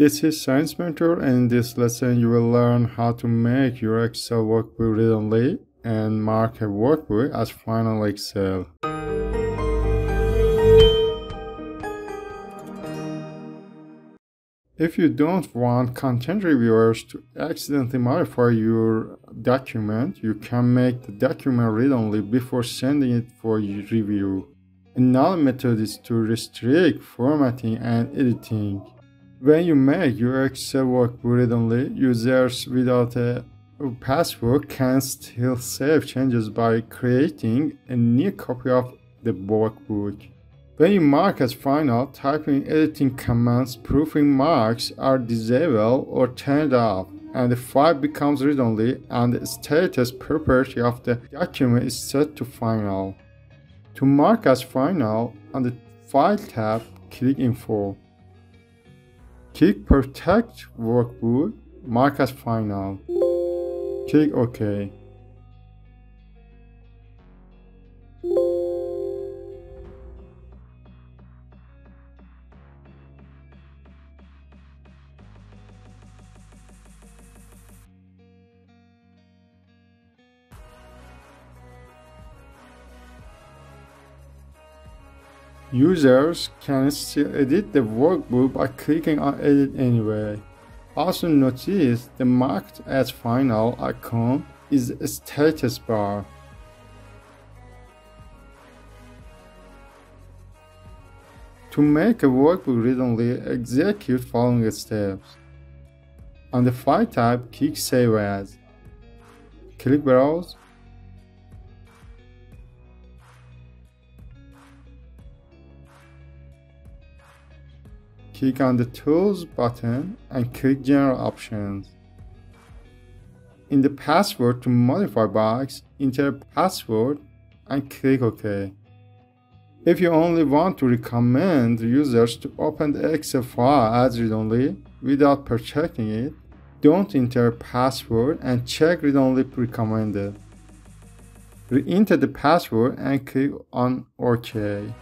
This is Science Mentor, and in this lesson you will learn how to make your Excel workbook read-only and mark a workbook as final Excel. If you don't want content reviewers to accidentally modify your document, you can make the document read-only before sending it for review. Another method is to restrict formatting and editing. When you make your Excel workbook read-only, users without a password can still save changes by creating a new copy of the workbook. When you mark as final, typing editing commands proofing marks are disabled or turned off, and the file becomes read-only and the status property of the document is set to final. To mark as final, on the File tab, click Info. Click Protect Workbook, mark as final. Click OK. Users can still edit the workbook by clicking on Edit Anyway. Also notice the marked as final icon is a status bar. To make a workbook read-only, execute following steps. On the File tab, click Save As. Click Browse. Click on the Tools button and click General Options. In the Password to Modify box, enter password and click OK. If you only want to recommend users to open the Excel file as read-only without protecting it, don't enter password and check read-only recommended. Re-enter the password and click on OK.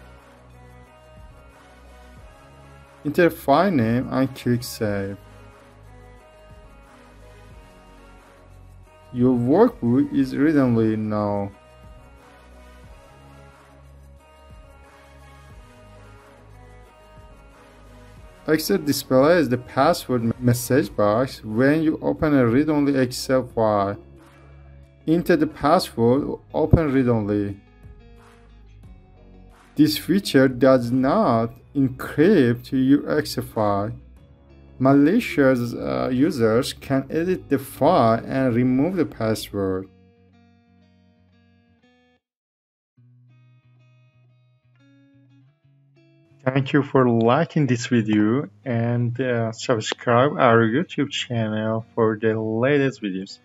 Enter file name and click Save. Your workbook is read-only now. Excel displays the password message box when you open a read-only Excel file. Enter the password, open read-only. This feature does not encrypt your Excel file. Malicious users can edit the file and remove the password. Thank you for liking this video and subscribe our YouTube channel for the latest videos.